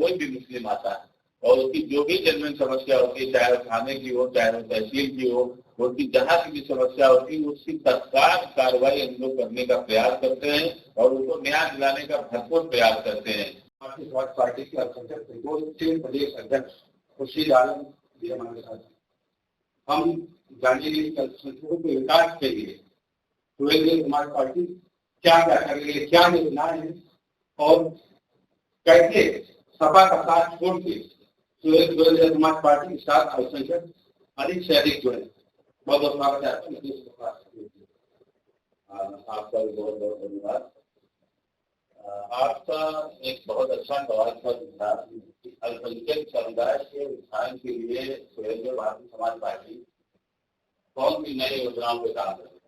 कोई भी मुस्लिम आता है और उसकी जो भी जेन्युइन समस्या होती है, चाहे वो थाने की हो, चाहे वो तहसील की हो, उसकी जहाँ की भी समस्या होती है उसकी तत्काल कार्रवाई हम लोग करने का प्रयास करते हैं और उनको न्याय दिलाने का भरपूर प्रयास करते हैं। समाजवादी पार्टी के अल्पसंख्यक प्रदेश अध्यक्ष खुर्शीद आलम जी हमारे साथ, हम जानेंगे अल्पसंख्यकों के विकास के लिए समाज पार्टी क्या क्या कर रही है, क्या योजनाएं हैं और कैसे सपा का साथ छोड़ के समाज पार्टी के साथ अल्पसंख्यक अधिक से अधिक जुड़े। बहुत बहुत स्वागत है आपका बहुत बहुत धन्यवाद। आपका एक बहुत अच्छा सवाल था। अल्पसंख्यक समुदाय के उत्थान के लिए भारतीय समाज पार्टी कौन सी नई योजनाओं पे काम कर रही है।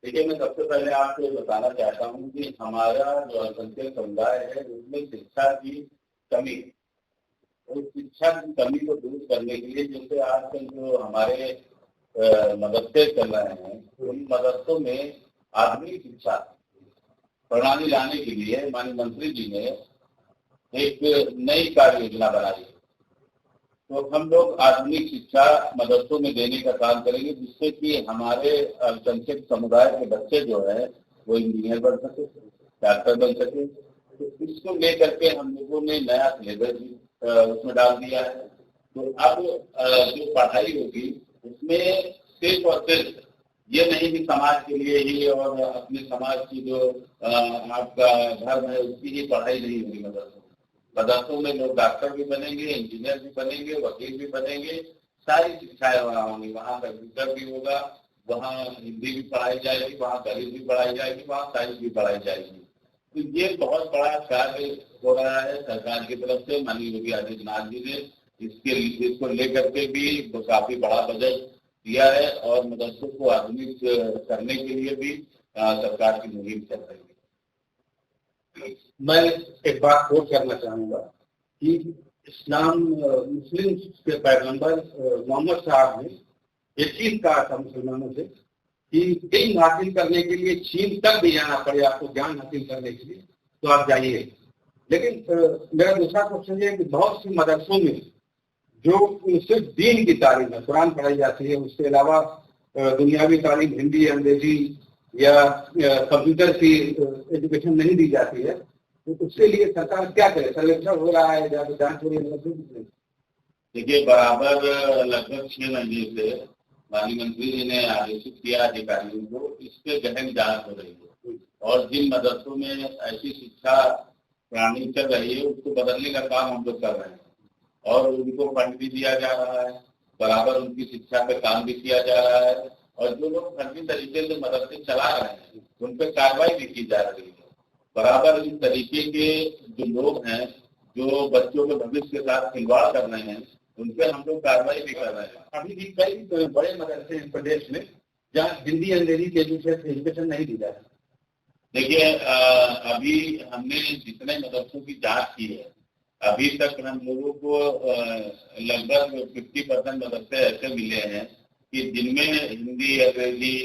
देखिए, मैं सबसे पहले आपको बताना चाहता हूँ कि हमारा जो अल्पसंख्यक समुदाय है उसमें शिक्षा की कमी, उस शिक्षा की कमी को दूर करने के लिए जैसे आजकल जो हमारे मदरसे चल रहे हैं, उन मदरसों में आधुनिक शिक्षा प्रणाली लाने के लिए माननीय मंत्री जी ने एक नई कार्य योजना बनाई। तो हम लोग आधुनिक शिक्षा मदरसों में देने का काम करेंगे जिससे कि हमारे अल्पसंख्यक समुदाय के बच्चे जो है वो इंजीनियर बन सके, डॉक्टर बन सके। तो इसको लेकर के हम लोगों ने नया सिलेबस उसमें डाल दिया है। तो अब जो पढ़ाई होगी उसमें सिर्फ और सिर्फ ये नहीं कि समाज के लिए ही और अपने समाज की जो आपका धर्म है उसकी ही पढ़ाई नहीं होगी। मदरसों में लोग डॉक्टर भी बनेंगे, इंजीनियर भी बनेंगे, वकील भी बनेंगे, सारी शिक्षाएं वहाँ होंगी। वहाँ कंप्यूटर भी होगा, वहाँ हिंदी भी पढ़ाई जाएगी, वहाँ गणित भी पढ़ाई जाएगी, वहाँ साइंस भी पढ़ाई जाएगी। तो ये बहुत बड़ा कार्य हो रहा है सरकार की तरफ से। माननीय योगी आदित्यनाथ जी ने इसको लेकर के भी काफी बड़ा बजट दिया है और मदरसों को आधुनिक करने के लिए भी सरकार की मुहिम चल रही है। मैं एक बात और करना चाहूंगा कि इस्लाम मुस्लिम के पैगंबर मोहम्मद साहब ने एक चीज कहा था मुसलमानों से कि इल्म हासिल करने के लिए चीन तक भी जाना पड़े आपको ज्ञान हासिल करने के लिए तो आप जाइए। लेकिन मेरा दूसरा क्वेश्चन ये है कि बहुत सी मदरसों में जो सिर्फ दीन की तालीम है, कुरान पढ़ाई जाती है, उसके अलावा दुनियावी तालीम हिंदी, अंग्रेजी या कंप्यूटर की एजुकेशन नहीं दी जाती है, तो उसके लिए सरकार क्या करे? सर्वेक्षण हो रहा है, जांच हो रही है। देखिए, बराबर लगभग 6 महीने से माननीय मंत्री जी ने आदेशित किया अधिकारियों को, इस पे गहन जांच हो रही है और जिन मदरसों में ऐसी शिक्षा प्रणाली चल रही है उसको बदलने का काम हम लोग कर रहे हैं और उनको फंड भी दिया जा रहा है, बराबर उनकी शिक्षा पे काम भी किया जा रहा है और जो लोग फर्जी तरीके से मदरसे चला रहे हैं उन पर कार्रवाई भी की जा रही है। बराबर इस तरीके के जो लोग हैं जो बच्चों के भविष्य के साथ खिलवाड़ कर रहे हैं उन पर हम लोग कार्रवाई भी कर रहे हैं। अभी भी कई बड़े मदरसे हैं प्रदेश में जहाँ हिंदी अंग्रेजी के एजुकेशन नहीं दी जाती। देखिए, अभी हमने जितने मदरसों की जांच की है अभी तक हम लोगों को लगभग 50% मदरसे ऐसे मिले हैं कि जिनमें हिंदी, अंग्रेजी,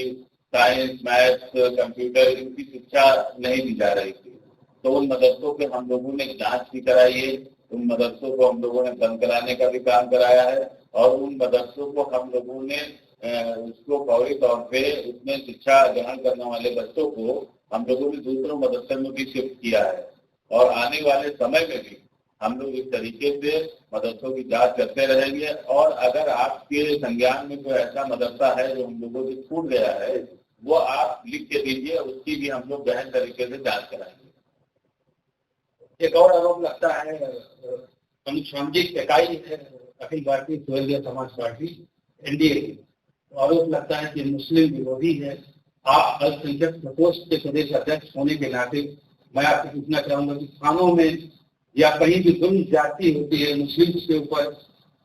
साइंस, मैथ्स, कंप्यूटर इनकी शिक्षा नहीं दी जा रही थी। तो उन मदरसों के हम लोगों ने जांच भी कराई है, उन मदरसों को हम लोगों ने बंद कराने का भी काम कराया है और उन मदरसों को हम लोगों ने उसको फौरी तौर पे उसमें शिक्षा ग्रहण करने वाले बच्चों को हम लोगों ने दूसरों मदरसे में भी शिफ्ट किया है और आने वाले समय में भी हम लोग इस तरीके से मदरसों की जांच करते रहेंगे और अगर आपके संज्ञान में कोई ऐसा मदरसा है जो हम लोगों से छूट गया है वो आप लिख के दीजिए, उसकी भी हम लोग गहन तरीके से जांच कराएंगे। एक और आरोप लगता है, अनुसांगिक इकाई है अखिल भारतीय स्वैच्छिक समाज पार्टी एनडीए की, आरोप लगता है कि मुस्लिम विरोधी है। आप अल्पसंख्यक प्रकोष्ठ के प्रदेश अध्यक्ष होने के नाते मैं आपसे पूछना चाहूंगा कि थानों में या कहीं भी जुल्म जाती होती है मुस्लिम के ऊपर,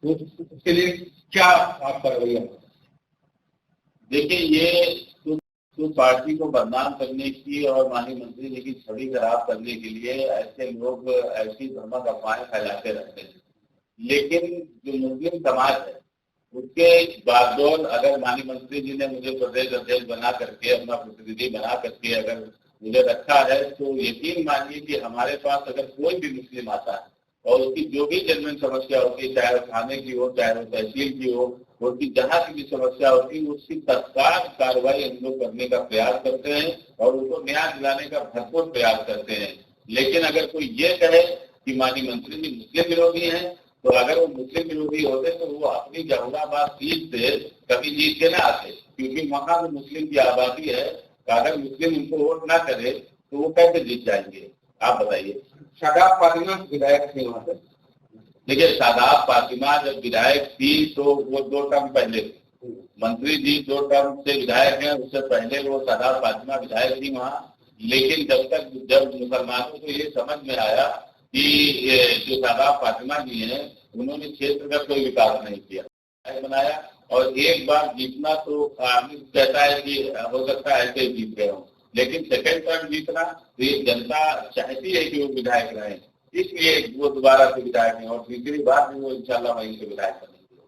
तो उसके लिए क्या आपका रवैया? देखिए, ये तो पार्टी को बदनाम करने की और माननीय मंत्री जी की छवि खराब करने के लिए ऐसे लोग ऐसी भ्रमक अफवाहें फैलाते रहते हैं। लेकिन जो मुस्लिम समाज है उसके बागडोर अगर माननीय मंत्री जी ने मुझे प्रदेश अध्यक्ष बना करके, अपना प्रतिनिधि बना करके अगर मुझे रखा है तो यकीन मानिए कि हमारे पास अगर कोई भी मुस्लिम आता है और उसकी जो भी जेन्युइन समस्या होती है, चाहे वो थाने की हो, चाहे वो तहसील की हो, उनकी जहाँ की भी समस्या होती है उसकी तत्काल कार्रवाई हम लोग करने का प्रयास करते हैं और उनको न्याय दिलाने का भरपूर प्रयास करते हैं। लेकिन अगर कोई ये कहे कि माननीय मंत्री जी मुस्लिम विरोधी हैं, तो अगर वो मुस्लिम विरोधी होते तो वो अपनी जहुराबाद सीट से कभी जीत के ना आते, क्योंकि वहां जो मुस्लिम की आबादी है, अगर मुस्लिम उनको वोट ना करे तो वो कैसे जीत जाएंगे, आप बताइए। शादाब फातिमा विधायक थे वहां पे। देखिए, शादाब फातिमा जब विधायक थी तो वो 2 टर्म पहले, मंत्री जी 2 टर्म से विधायक हैं, उससे पहले वो शादाब फातिमा विधायक थी वहाँ। लेकिन जब मुसलमानों को ये समझ में आया कि जो शादाब फातिमा जी हैं उन्होंने क्षेत्र का कोई विकास नहीं किया, बनाया और एक बार जीतना तो आदमी कहता है कि हो सकता है ऐसे जीत गए हो, लेकिन सेकंड टर्म जीतना तो ये जनता चाहती है कि वो विधायक रहे, इसलिए वो दोबारा से विधायक हैं और तीसरी बार भी वो इंशाल्लाह वहीं से विधायक बनेंगे।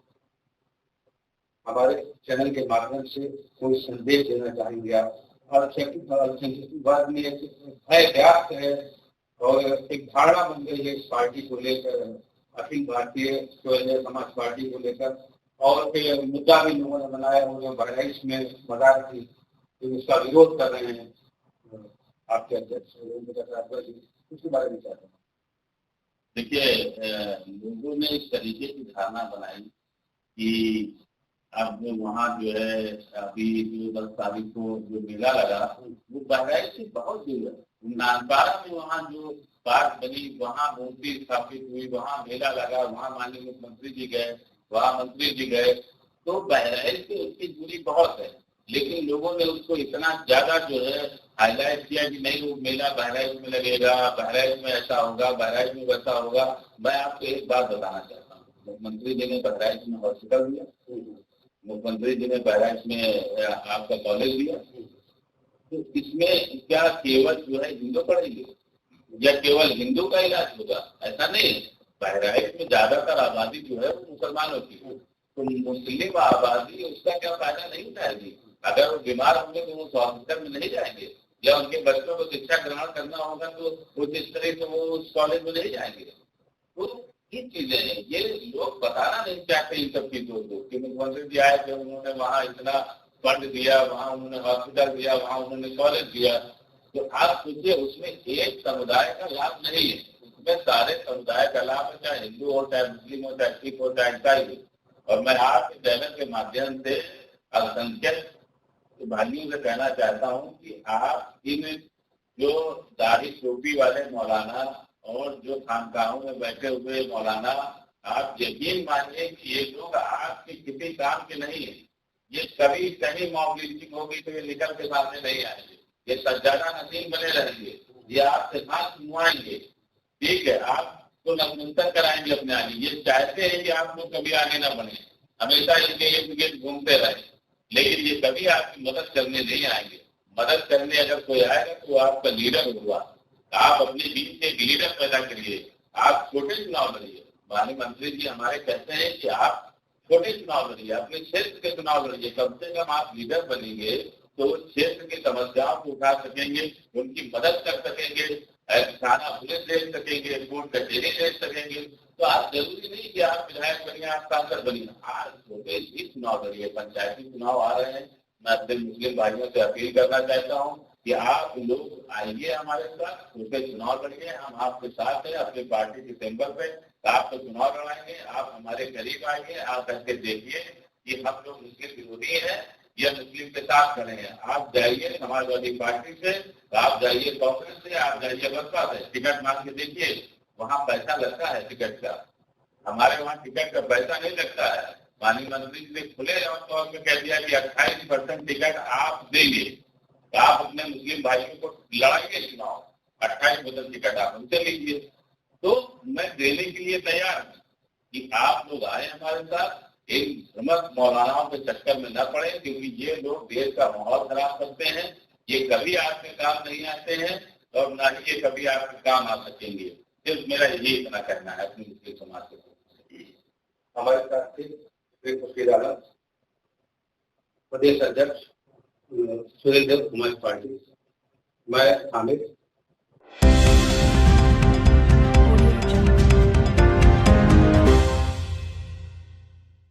हमारे चैनल के माध्यम से कोई संदेश देना चाहेंगे आप? और बाद में भय व्याप्त है और एक धारणा बन गई है इस पार्टी को लेकर, अखिल भारतीय समाज पार्टी को लेकर, और फिर मुद्दा भी लोगों ने बनाया हो जो बहराइच में मदार थी, तो उसका विरोध कर रहे हैं आपके अध्यक्ष उसके बारे में क्या कहना? देखिए, लोगों ने इस तरीके की धारणा बनाई कि अब वहाँ जो है अभी जो 10 तारीख को जो मेला लगा वो बहराइच से बहुत दूर है, नानपारा में वहाँ जो पार्क बनी, वहाँ मूर्ति स्थापित हुई, वहाँ मेला लगा, वहाँ माननीय मुख्यमंत्री जी गए, वहाँ मंत्री जी गए, तो बहराइच से उसकी दूरी बहुत है। लेकिन लोगों ने उसको इतना ज्यादा जो है हाईलाइट किया कि नहीं वो मेला बहराइच में लगेगा, बहराइच में ऐसा होगा, बहराइच में वैसा होगा। मैं आपको एक बात बताना चाहता हूँ, मुख्यमंत्री जी ने बहराइच में हॉस्पिटल दिया, मुख्यमंत्री जी ने बहराइच में आपका कॉलेज दिया, तो इसमें क्या केवल जो है हिंदू पढ़ेंगे या केवल हिंदू का इलाज होगा? ऐसा नहीं है। बहराइच में ज्यादातर आबादी जो है वो मुसलमानों की, तो मुस्लिम आबादी उसका क्या फायदा नहीं उठाएगी? अगर वो बीमार होंगे तो वो हॉस्पिटल में नहीं जाएंगे, या उनके बच्चों को शिक्षा ग्रहण करना होगा तो वो जिस तरह से वो उस कॉलेज में नहीं जाएंगे। तो ये चीजें हैं, ये लोग बताना नहीं चाहते इन सब चीजों को कि मुख्यमंत्री जी आए थे, उन्होंने वहाँ इतना फंड दिया, वहाँ उन्होंने हॉस्पिटल दिया, वहाँ उन्होंने कॉलेज दिया, तो आप सोचिए उसमें एक समुदाय का लाभ नहीं है, उसमें सारे समुदाय का लाभ है, चाहे हिंदू हो, चाहे मुस्लिम हो, चाहे सिख हो, चाहे ईसाई हो। और मैं आपके चैनल के माध्यम से अल्पसंख्यक भाइयों से कहना चाहता हूँ कि आप इन जो दाढ़ी टोपी वाले मौलाना और जो खानकाहों में बैठे हुए मौलाना, आप यकीन मानिए कि ये लोग आपके किसी काम के नहीं है। ये कभी कहीं मॉब लिंचिंग होगी तो ये निकल के सामने नहीं आएंगे, ये सज्जादा नसीम बने रहेंगे, ये आपसे हाथ मुआएंगे, ठीक है, आपको नमूंतन कराएंगे अपने आगे। ये चाहते हैं कि आप लोग कभी आगे ना बने, हमेशा इनके इर्द घूमते रहे, लेकिन ये कभी आपकी मदद करने नहीं आएंगे। मदद करने अगर कोई आएगा तो आपका लीडर होगा, आप अपने बीच से एक लीडर पैदा करिए, आप छोटे चुनाव लड़िए। माननीय मंत्री जी हमारे कहते हैं कि आप छोटे चुनाव लड़िए, अपने क्षेत्र के चुनाव लड़िए, कम से कम आप लीडर बनेंगे तो क्षेत्र की समस्याओं को उठा सकेंगे, उनकी मदद कर सकेंगे, थाना पुलिस ले सकेंगे, कोर्ट कचहरी ले सकेंगे। तो आप जरूरी नहीं कि आप विधायक बनिए, आप सांसद बनिए, आज छोटे ही चुनाव लड़िए। पंचायती चुनाव आ रहे हैं, मैं अपने मुस्लिम भाइयों से अपील करना चाहता हूँ कि आप लोग आइए हमारे साथ, छोटे चुनाव लड़िए, हम आपके साथ हैं, अपनी पार्टी के सिंबल पे आपको चुनाव लड़ाएंगे। आप हमारे करीब आइए, आप करके देखिए कि हम लोग मुस्लिम विरोधी हैं या मुस्लिम के साथ खड़े हैं। आप जाइए समाजवादी पार्टी से, आप जाइए कांग्रेस से, आप जाइए बसपा से, टिकट मांग के देखिए, वहाँ पैसा लगता है टिकट का, हमारे वहाँ टिकट का पैसा नहीं लगता है। माननीय मंत्री जी ने खुले तौर पर कह दिया कि 28% टिकट आप देंगे, तो आप अपने मुस्लिम भाइयों को लड़ाइए चुनाव, 28% टिकट आप उनसे लीजिए। तो मैं देने के लिए तैयार हूँ कि आप लोग आए हमारे साथ, इन भ्रमक मौलानाओं के चक्कर में न पड़े, क्योंकि ये लोग देश का माहौल खराब करते हैं। ये कभी आपके काम नहीं आते हैं और न ही ये कभी आपके काम आ सकेंगे। सिर्फ मेरा यही इतना कहना है अपनी मुस्लिम समाज को। हमारे साथ थे प्रदेश अध्यक्ष सुरेंद्र कुमार पाटिल, मैं हामिद।